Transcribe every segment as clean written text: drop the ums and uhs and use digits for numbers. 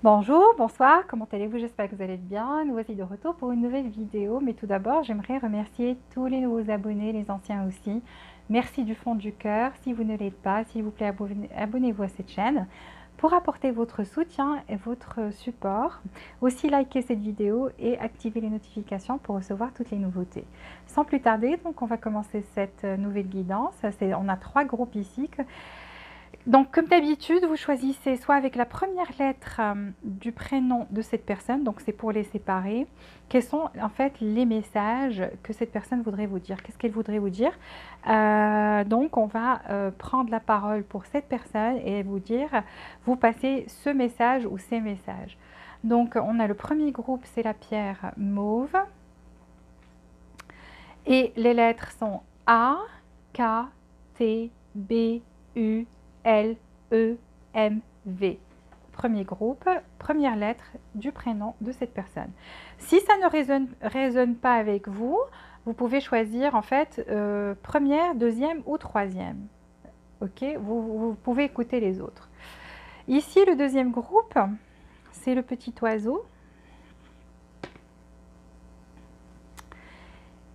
Bonjour, bonsoir, comment allez-vous? J'espère que vous allez bien. Nous voici de retour pour une nouvelle vidéo. Mais tout d'abord, j'aimerais remercier tous les nouveaux abonnés, les anciens aussi. Merci du fond du cœur. Si vous ne l'êtes pas, s'il vous plaît, abonnez-vous à cette chaîne pour apporter votre soutien et votre support. Aussi, likez cette vidéo et activez les notifications pour recevoir toutes les nouveautés. Sans plus tarder, donc on va commencer cette nouvelle guidance. On a 3 groupes ici. Donc, comme d'habitude, vous choisissez soit avec la première lettre du prénom de cette personne, donc c'est pour les séparer, quels sont en fait les messages que cette personne voudrait vous dire. Qu'est-ce qu'elle voudrait vous dire? Donc, on va prendre la parole pour cette personne et vous dire, vous passez ce message ou ces messages. Donc, on a le premier groupe, c'est la pierre mauve. Et les lettres sont A, K, T, B, U, L, E, M, V. Premier groupe, première lettre du prénom de cette personne. Si ça ne résonne pas avec vous, vous pouvez choisir en fait première, deuxième ou troisième. Ok, vous pouvez écouter les autres. Ici, le deuxième groupe, c'est le petit oiseau.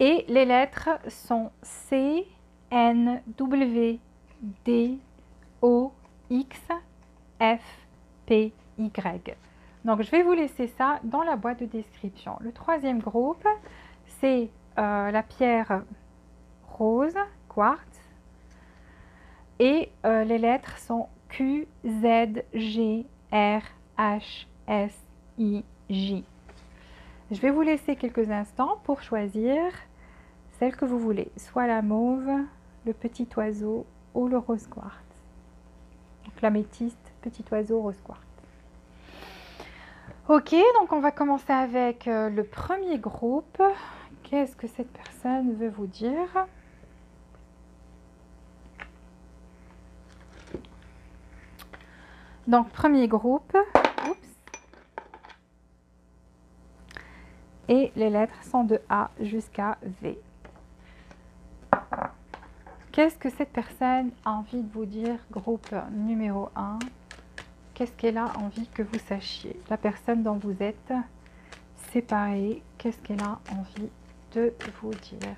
Et les lettres sont C, N, W, D, O, X, F, P, Y. Donc, je vais vous laisser ça dans la boîte de description. Le troisième groupe, c'est la pierre rose, quartz. Et les lettres sont Q, Z, G, R, H, S, I, J. Je vais vous laisser quelques instants pour choisir celle que vous voulez, soit la mauve, le petit oiseau ou le rose quartz. Donc l'améthyste, petit oiseau, rose quartz. Ok, donc on va commencer avec le premier groupe. Qu'est-ce que cette personne veut vous dire? Donc premier groupe, oups. Et les lettres sont de A jusqu'à V. Qu'est-ce que cette personne a envie de vous dire, groupe numéro 1? Qu'est-ce qu'elle a envie que vous sachiez? La personne dont vous êtes séparés, qu'est-ce qu'elle a envie de vous dire?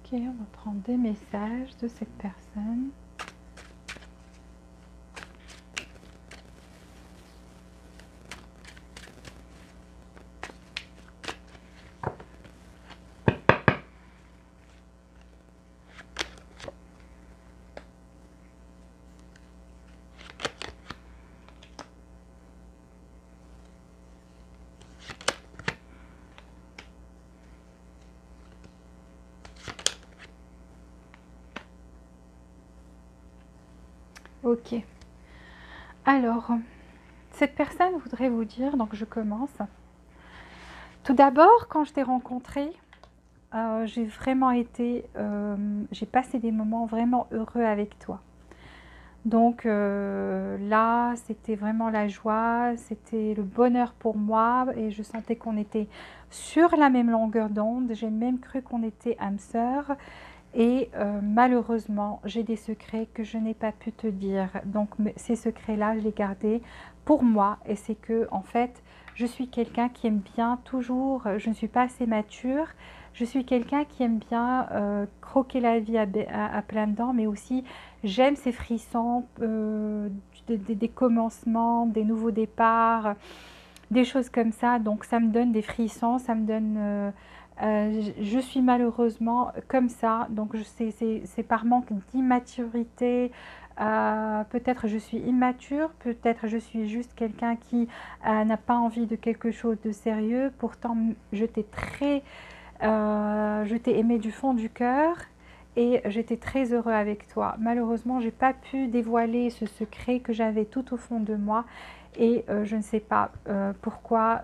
Ok, on va prendre des messages de cette personne. Ok. Alors, cette personne voudrait vous dire, donc je commence. Tout d'abord, quand je t'ai rencontré, j'ai vraiment j'ai passé des moments vraiment heureux avec toi. Donc là, c'était vraiment la joie, c'était le bonheur pour moi et je sentais qu'on était sur la même longueur d'onde. J'ai même cru qu'on était âmes sœurs. Et malheureusement, j'ai des secrets que je n'ai pas pu te dire. Donc ces secrets-là, je les gardais pour moi. Et c'est que, en fait, je suis quelqu'un qui aime bien toujours, je ne suis pas assez mature. Je suis quelqu'un qui aime bien croquer la vie à pleines dents, mais aussi j'aime ces frissons des commencements, des nouveaux départs. des choses comme ça. Donc ça me donne des frissons, ça me donne... je suis malheureusement comme ça, donc c'est par manque d'immaturité. Peut-être je suis immature, peut-être je suis juste quelqu'un qui n'a pas envie de quelque chose de sérieux. Pourtant, je t'ai aimé du fond du cœur et j'étais très heureux avec toi. Malheureusement, j'ai pas pu dévoiler ce secret que j'avais tout au fond de moi et je ne sais pas pourquoi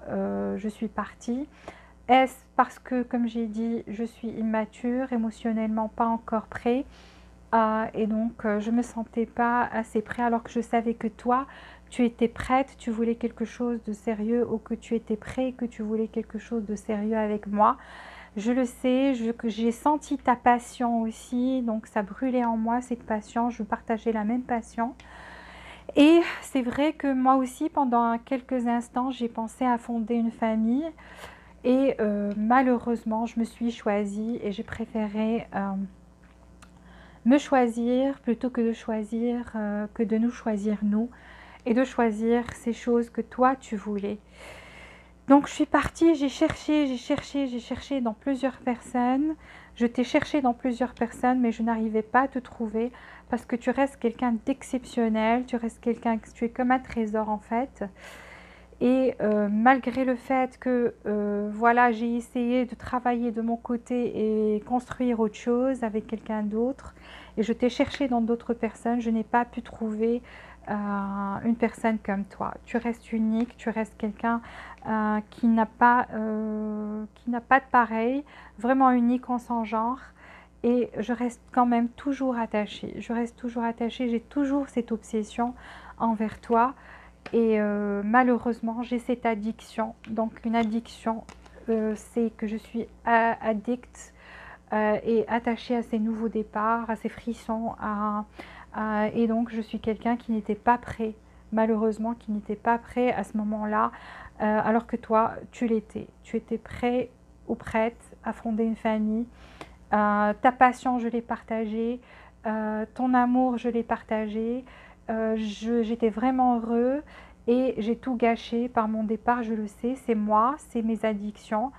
je suis partie. Est-ce parce que, comme j'ai dit, je suis immature, émotionnellement pas encore prêt et donc je me sentais pas assez prêt alors que je savais que toi, tu étais prête, tu voulais quelque chose de sérieux ou que tu étais prêt, que tu voulais quelque chose de sérieux avec moi. Je le sais, j'ai senti ta passion aussi, donc ça brûlait en moi cette passion, je partageais la même passion. Et c'est vrai que moi aussi, pendant quelques instants, j'ai pensé à fonder une famille. Et malheureusement, je me suis choisie et j'ai préféré me choisir plutôt que de choisir, que de nous choisir nous et de choisir ces choses que toi tu voulais. Donc je suis partie, j'ai cherché dans plusieurs personnes. Je t'ai cherché dans plusieurs personnes, mais je n'arrivais pas à te trouver parce que tu restes quelqu'un d'exceptionnel, tu restes quelqu'un, tu es comme un trésor en fait. Et malgré le fait que voilà, j'ai essayé de travailler de mon côté et construire autre chose avec quelqu'un d'autre, et je t'ai cherché dans d'autres personnes, je n'ai pas pu trouver une personne comme toi. Tu restes unique, tu restes quelqu'un qui n'a pas de pareil, vraiment unique en son genre. Et je reste quand même toujours attachée. Je reste toujours attachée, j'ai toujours cette obsession envers toi. Et malheureusement, j'ai cette addiction. Donc une addiction, c'est que je suis addict et attachée à ces nouveaux départs, à ces frissons. Et donc je suis quelqu'un qui n'était pas prêt, malheureusement, qui n'était pas prêt à ce moment-là, alors que toi, tu l'étais. Tu étais prêt ou prête à fonder une famille. Ta passion, je l'ai partagée. Ton amour, je l'ai partagé. J'étais vraiment heureux et j'ai tout gâché par mon départ, je le sais, c'est moi, c'est mes addictions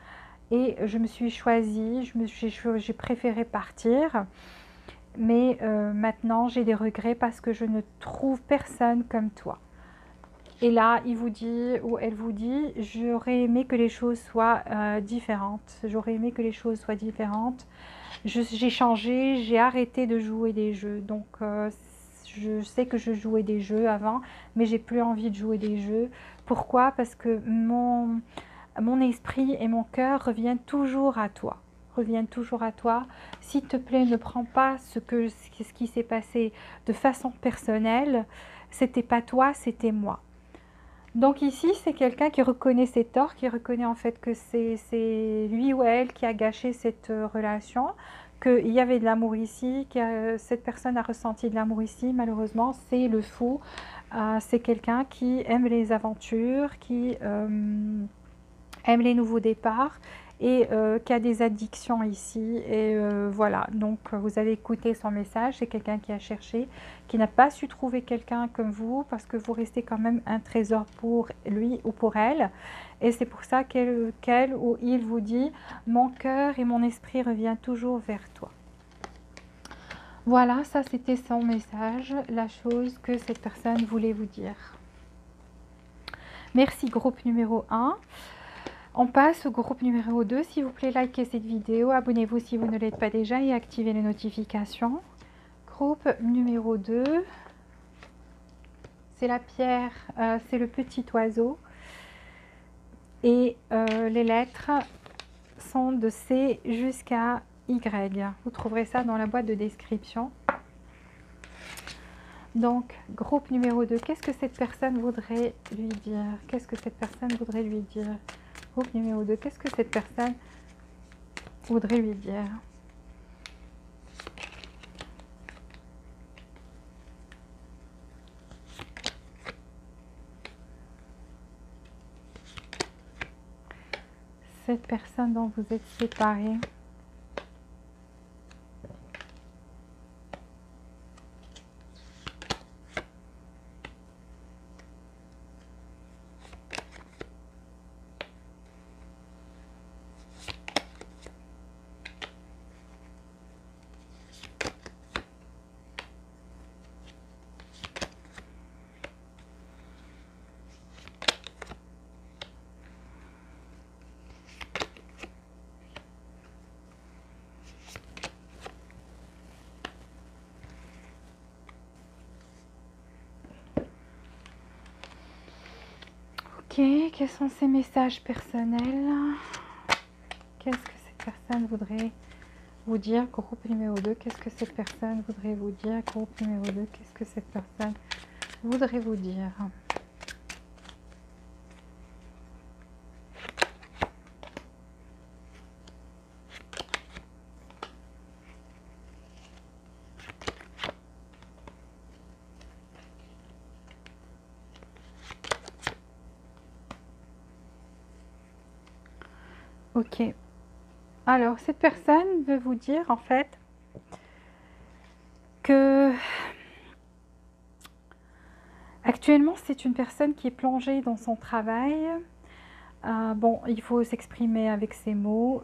et je me suis choisie, j'ai préféré partir, mais maintenant j'ai des regrets parce que je ne trouve personne comme toi. Et là, il vous dit, ou elle vous dit, j'aurais aimé que les choses soient différentes, j'aurais aimé que les choses soient différentes. J'ai changé, j'ai arrêté de jouer des jeux. Donc, je sais que je jouais des jeux avant, mais j'ai plus envie de jouer des jeux. Pourquoi? Parce que mon esprit et mon cœur reviennent toujours à toi. Reviennent toujours à toi. S'il te plaît, ne prends pas ce qui s'est passé de façon personnelle. C'était pas toi, c'était moi. Donc ici, c'est quelqu'un qui reconnaît ses torts, qui reconnaît en fait que c'est lui ou elle qui a gâché cette relation, qu'il y avait de l'amour ici, que cette personne a ressenti de l'amour ici. Malheureusement, c'est le fou. C'est quelqu'un qui aime les aventures, qui aime les nouveaux départs et qui a des addictions ici. Et voilà, donc vous avez écouté son message. C'est quelqu'un qui a cherché, qui n'a pas su trouver quelqu'un comme vous parce que vous restez quand même un trésor pour lui ou pour elle. Et c'est pour ça qu'elle ou il vous dit « Mon cœur et mon esprit revient toujours vers toi ». Voilà, ça c'était son message, la chose que cette personne voulait vous dire. Merci groupe numéro 1. On passe au groupe numéro 2. S'il vous plaît, likez cette vidéo, abonnez-vous si vous ne l'êtes pas déjà et activez les notifications. Groupe numéro 2. C'est la pierre, c'est le petit oiseau. Et les lettres sont de C jusqu'à Y. Vous trouverez ça dans la boîte de description. Donc, groupe numéro 2, qu'est-ce que cette personne voudrait lui dire? Qu'est-ce que cette personne voudrait lui dire? Groupe numéro 2, qu'est-ce que cette personne voudrait lui dire? Cette personne dont vous êtes séparés. Ok, quels sont ces messages personnels? Qu'est-ce que cette personne voudrait vous dire? Groupe numéro 2, qu'est-ce que cette personne voudrait vous dire? Groupe numéro 2, qu'est-ce que cette personne voudrait vous dire? Ok. Alors, cette personne veut vous dire en fait que actuellement c'est une personne qui est plongée dans son travail. Bon, il faut s'exprimer avec ces mots.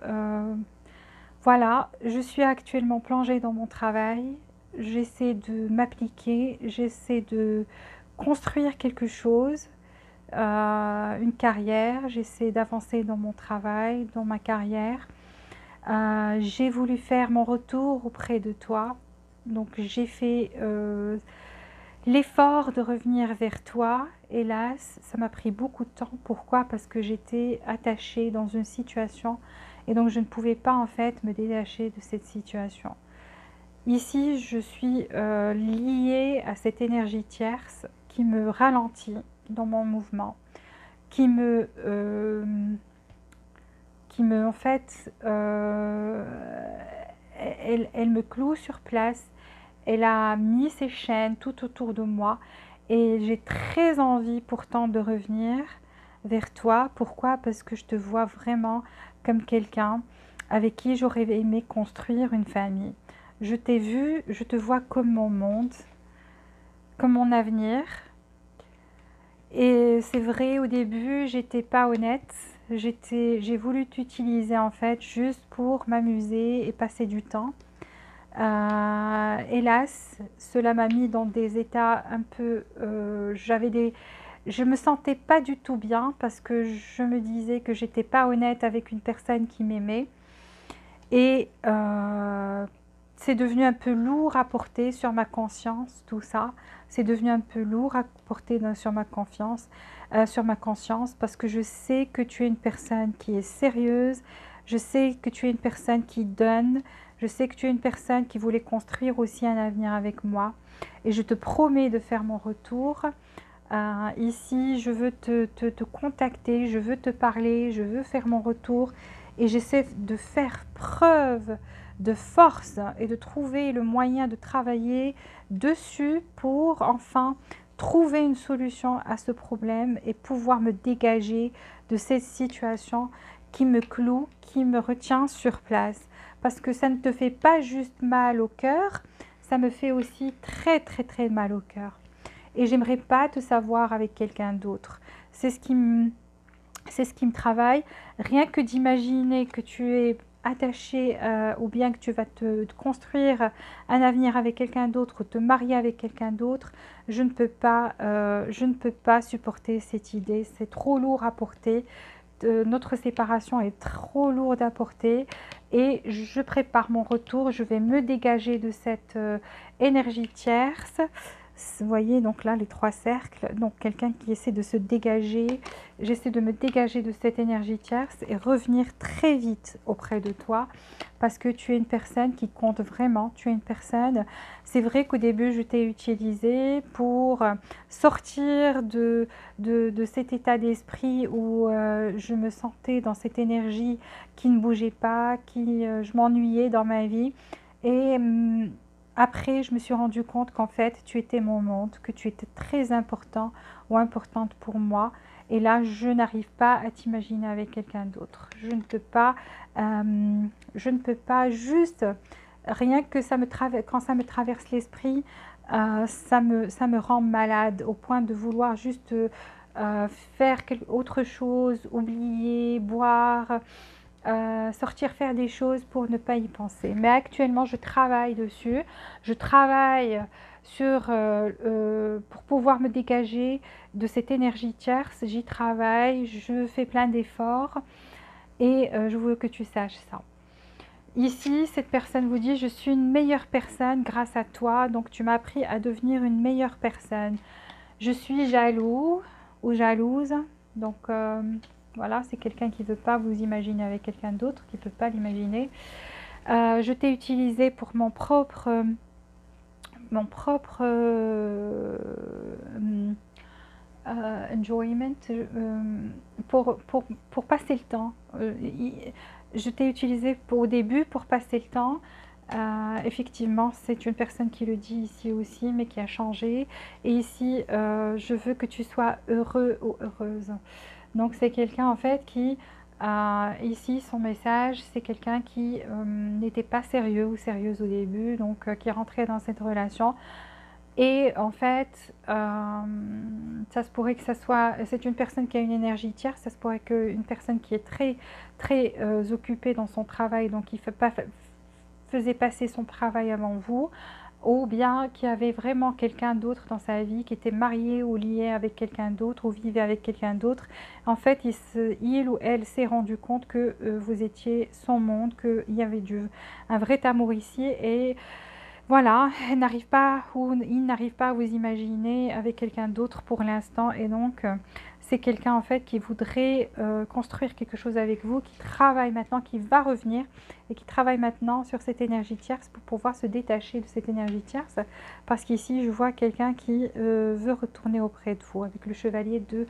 Voilà, je suis actuellement plongée dans mon travail. J'essaie de m'appliquer, j'essaie de construire quelque chose, une carrière. J'essaie d'avancer dans mon travail, dans ma carrière. J'ai voulu faire mon retour auprès de toi. Donc j'ai fait l'effort de revenir vers toi. Hélas, ça m'a pris beaucoup de temps. Pourquoi? Parce que j'étais attachée dans une situation et donc je ne pouvais pas en fait me détacher de cette situation. Ici, je suis liée à cette énergie tierce qui me ralentit dans mon mouvement, qui me en fait, elle me cloue sur place. Elle a mis ses chaînes tout autour de moi et j'ai très envie pourtant de revenir vers toi. Pourquoi? Parce que je te vois vraiment comme quelqu'un avec qui j'aurais aimé construire une famille. Je t'ai vu, je te vois comme mon monde, comme mon avenir. Et c'est vrai, au début, j'étais pas honnête. J'ai voulu t'utiliser en fait juste pour m'amuser et passer du temps. Hélas, cela m'a mis dans des états un peu... je me sentais pas du tout bien parce que je me disais que j'étais pas honnête avec une personne qui m'aimait. Et c'est devenu un peu lourd à porter sur ma conscience, tout ça. C'est devenu un peu lourd à porter sur ma confiance, sur ma conscience, parce que je sais que tu es une personne qui est sérieuse. Je sais que tu es une personne qui donne. Je sais que tu es une personne qui voulait construire aussi un avenir avec moi. Et je te promets de faire mon retour. Ici, je veux te contacter, je veux te parler, je veux faire mon retour. Et j'essaie de faire preuve de force et de trouver le moyen de travailler dessus pour enfin trouver une solution à ce problème et pouvoir me dégager de cette situation qui me cloue, qui me retient sur place. Parce que ça ne te fait pas juste mal au cœur, ça me fait aussi très très très mal au cœur. Et j'aimerais pas te savoir avec quelqu'un d'autre. C'est ce qui me travaille. Rien que d'imaginer que tu es attaché ou bien que tu vas te construire un avenir avec quelqu'un d'autre ou te marier avec quelqu'un d'autre, je ne peux pas supporter cette idée. C'est trop lourd à porter. Notre séparation est trop lourde à porter et je prépare mon retour. Je vais me dégager de cette énergie tierce. Vous voyez donc là les 3 cercles, donc quelqu'un qui essaie de se dégager. J'essaie de me dégager de cette énergie tierce et revenir très vite auprès de toi parce que tu es une personne qui compte vraiment. Tu es une personne, c'est vrai qu'au début je t'ai utilisé pour sortir de cet état d'esprit où je me sentais dans cette énergie qui ne bougeait pas, je m'ennuyais dans ma vie et après, je me suis rendu compte qu'en fait, tu étais mon monde, que tu étais très important ou importante pour moi. Et là, je n'arrive pas à t'imaginer avec quelqu'un d'autre. Je ne peux pas juste, rien que quand ça me traverse l'esprit, ça me rend malade au point de vouloir juste faire autre chose, oublier, boire, sortir faire des choses pour ne pas y penser. Mais actuellement, je travaille dessus. Je travaille pour pouvoir me dégager de cette énergie tierce. J'y travaille, je fais plein d'efforts et je veux que tu saches ça. Ici, cette personne vous dit « Je suis une meilleure personne grâce à toi, donc tu m'as appris à devenir une meilleure personne. Je suis jaloux ou jalouse Donc voilà, c'est quelqu'un qui ne veut pas vous imaginer avec quelqu'un d'autre, qui ne peut pas l'imaginer. Je t'ai utilisé pour mon propre enjoyment, pour passer le temps. Je t'ai utilisé au début pour passer le temps. Effectivement, c'est une personne qui le dit ici aussi, mais qui a changé. Et ici, je veux que tu sois heureux ou heureuse. Donc, c'est quelqu'un en fait qui, ici, son message, c'est quelqu'un qui n'était pas sérieux ou sérieuse au début, donc qui rentrait dans cette relation. Et en fait, ça se pourrait que ça soit, c'est une personne qui a une énergie tierce, ça se pourrait qu'une personne qui est très occupée dans son travail, donc qui faisait passer son travail avant vous, ou bien qui avait vraiment quelqu'un d'autre dans sa vie, qui était marié ou lié avec quelqu'un d'autre, ou vivait avec quelqu'un d'autre. En fait, il ou elle s'est rendu compte que vous étiez son monde, qu'il y avait un vrai amour ici, et voilà, elle n'arrive pas ou il n'arrive pas à vous imaginer avec quelqu'un d'autre pour l'instant, et donc c'est quelqu'un en fait qui voudrait construire quelque chose avec vous, qui travaille maintenant, qui va revenir et qui travaille maintenant sur cette énergie tierce pour pouvoir se détacher de cette énergie tierce, parce qu'ici je vois quelqu'un qui veut retourner auprès de vous avec le chevalier de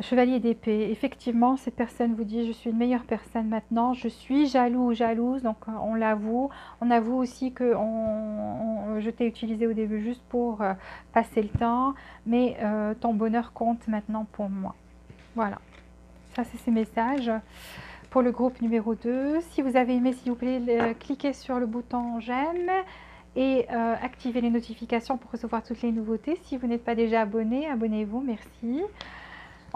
Chevalier d'épée. Effectivement, cette personne vous dit: je suis une meilleure personne maintenant, je suis jaloux ou jalouse, donc on l'avoue. On avoue aussi que je t'ai utilisé au début juste pour passer le temps, mais ton bonheur compte maintenant pour moi. Voilà, ça c'est ces messages pour le groupe numéro 2. Si vous avez aimé, s'il vous plaît, cliquez sur le bouton j'aime et activez les notifications pour recevoir toutes les nouveautés. Si vous n'êtes pas déjà abonné, abonnez-vous, merci.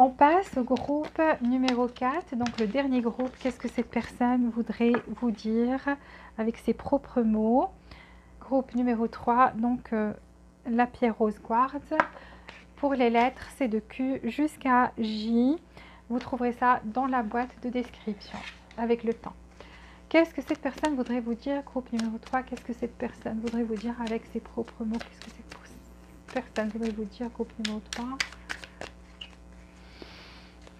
On passe au groupe numéro 4, donc le dernier groupe. Qu'est-ce que cette personne voudrait vous dire avec ses propres mots? Groupe numéro 3, donc la pierre rose quartz. Pour les lettres, c'est de Q jusqu'à J. Vous trouverez ça dans la boîte de description avec le temps. Qu'est-ce que cette personne voudrait vous dire? Groupe numéro 3, qu'est-ce que cette personne voudrait vous dire avec ses propres mots? Qu'est-ce que cette personne voudrait vous dire? Groupe numéro 3.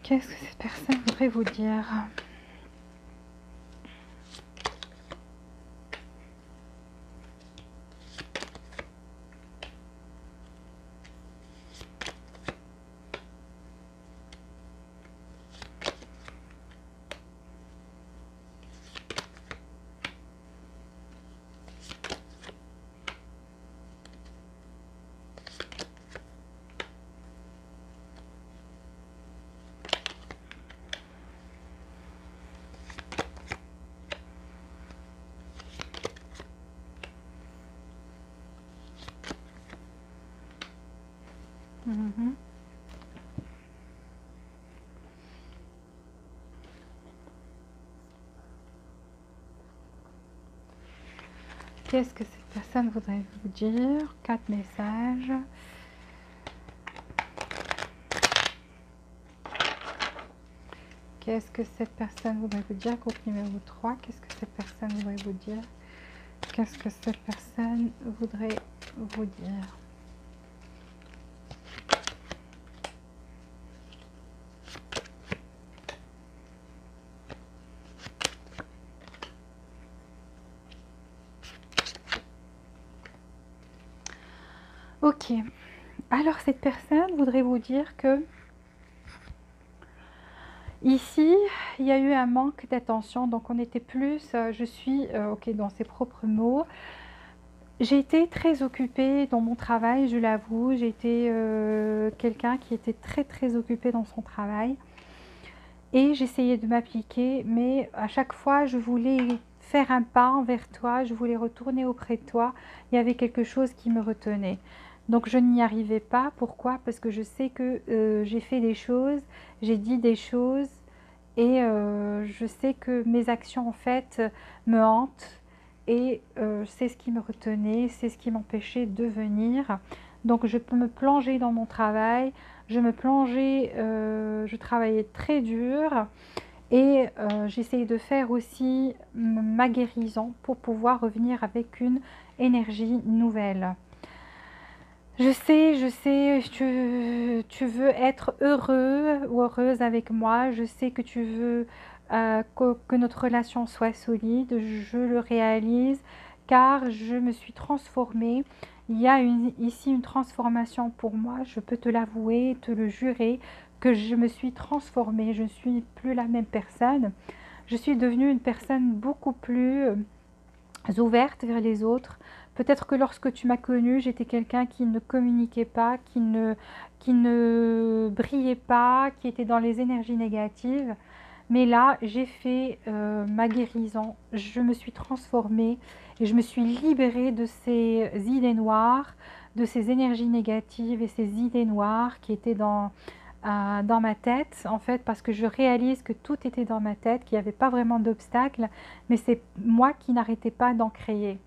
Qu'est-ce que cette personne voudrait vous dire? Qu'est-ce que cette personne voudrait vous dire? 4 messages. Qu'est-ce que cette personne voudrait vous dire? Groupe numéro 3. Qu'est-ce que cette personne voudrait vous dire? Qu'est-ce que cette personne voudrait vous dire? Ok, alors cette personne voudrait vous dire que ici, il y a eu un manque d'attention, donc on était plus, je suis, ok, dans ses propres mots, j'ai été très occupée dans mon travail, je l'avoue, j'ai été quelqu'un qui était très occupé dans son travail, et j'essayais de m'appliquer, mais à chaque fois, je voulais faire un pas envers toi, je voulais retourner auprès de toi, il y avait quelque chose qui me retenait. Donc je n'y arrivais pas. Pourquoi? Parce que je sais que j'ai fait des choses, j'ai dit des choses, et je sais que mes actions en fait me hantent, et c'est ce qui me retenait, c'est ce qui m'empêchait de venir. Donc je peux me plonger dans mon travail, je travaillais très dur, et j'essayais de faire aussi ma guérison pour pouvoir revenir avec une énergie nouvelle. je sais, tu veux être heureux ou heureuse avec moi. Je sais que tu veux que notre relation soit solide. Je le réalise car je me suis transformée. Il y a ici une transformation pour moi. Je peux te l'avouer, te le jurer, que je me suis transformée. Je ne suis plus la même personne. Je suis devenue une personne beaucoup plus ouverte vers les autres. Peut-être que lorsque tu m'as connue, j'étais quelqu'un qui ne communiquait pas, qui ne brillait pas, qui était dans les énergies négatives. Mais là, j'ai fait ma guérison, je me suis transformée et je me suis libérée de ces idées noires, de ces énergies négatives et ces idées noires qui étaient dans ma tête, en fait, parce que je réalise que tout était dans ma tête, qu'il n'y avait pas vraiment d'obstacle, mais c'est moi qui n'arrêtais pas d'en créer.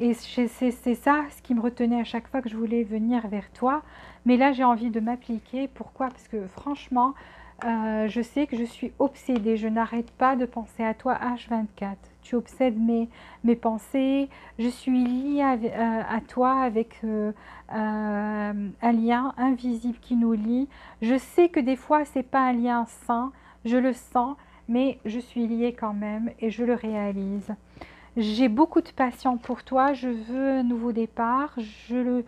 Et c'est ça ce qui me retenait à chaque fois que je voulais venir vers toi. Mais là, j'ai envie de m'appliquer. Pourquoi? Parce que franchement, je sais que je suis obsédée. Je n'arrête pas de penser à toi H24. Tu obsèdes mes pensées. Je suis liée à toi avec un lien invisible qui nous lie. Je sais que des fois, ce n'est pas un lien sain. Je le sens, mais je suis liée quand même et je le réalise. J'ai beaucoup de passion pour toi, je veux un nouveau départ, je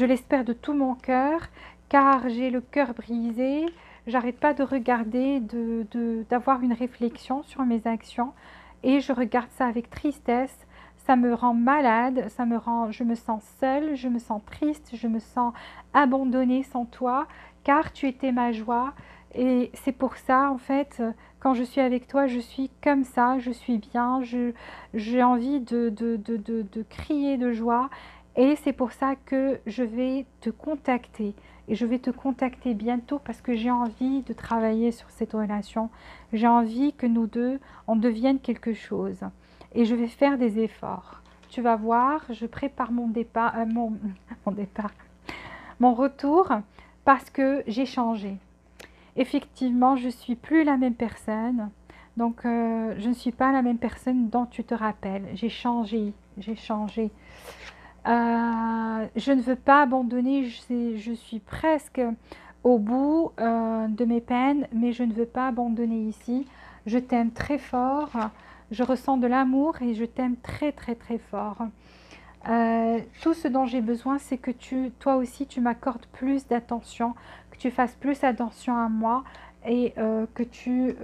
l'espère de tout mon cœur, car j'ai le cœur brisé, j'arrête pas de regarder, d'avoir une réflexion sur mes actions, et je regarde ça avec tristesse, ça me rend malade, je me sens seule, je me sens triste, je me sens abandonnée sans toi, car tu étais ma joie, et c'est pour ça, en fait, quand je suis avec toi, je suis comme ça, je suis bien, j'ai envie de crier de joie et c'est pour ça que je vais te contacter. Et je vais te contacter bientôt parce que j'ai envie de travailler sur cette relation. J'ai envie que nous deux, on devienne quelque chose. Et je vais faire des efforts. Tu vas voir, je prépare mon départ, mon départ, mon retour parce que j'ai changé. Effectivement, je ne suis plus la même personne. Donc, je ne suis pas la même personne dont tu te rappelles. J'ai changé, j'ai changé. Je ne veux pas abandonner. Je suis presque au bout de mes peines, mais je ne veux pas abandonner ici. Je t'aime très fort. Je ressens de l'amour et je t'aime très, très, très fort. Tout ce dont j'ai besoin, c'est que toi aussi, tu m'accordes plus d'attention, que tu fasses plus attention à moi et que tu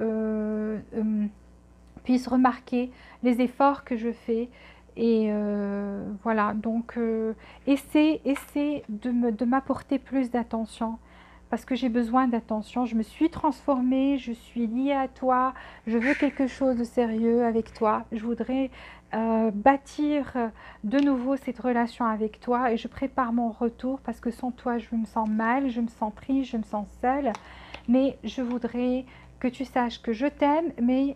puisses remarquer les efforts que je fais. Et voilà, donc essaie de m'apporter plus d'attention parce que j'ai besoin d'attention. Je me suis transformée, je suis liée à toi, je veux quelque chose de sérieux avec toi. Je voudrais bâtir de nouveau cette relation avec toi et je prépare mon retour parce que sans toi, je me sens mal, je me sens triste, je me sens seule. Mais je voudrais que tu saches que je t'aime, mais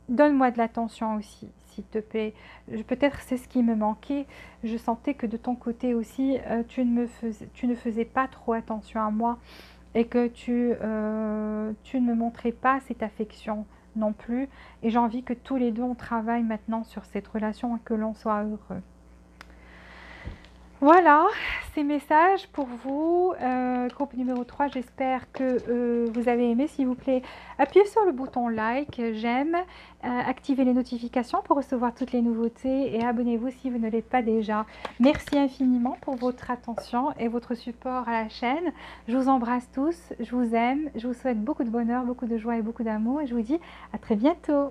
donne-moi de l'attention aussi, s'il te plaît. Peut-être c'est ce qui me manquait. Je sentais que de ton côté aussi, tu ne faisais pas trop attention à moi et que tu ne me montrais pas cette affection non plus. Et j'ai envie que tous les deux, on travaille maintenant sur cette relation et que l'on soit heureux. Voilà, ces messages pour vous. Groupe numéro 3, j'espère que vous avez aimé. S'il vous plaît, appuyez sur le bouton like, j'aime, activez les notifications pour recevoir toutes les nouveautés et abonnez-vous si vous ne l'êtes pas déjà. Merci infiniment pour votre attention et votre support à la chaîne. Je vous embrasse tous, je vous aime, je vous souhaite beaucoup de bonheur, beaucoup de joie et beaucoup d'amour et je vous dis à très bientôt.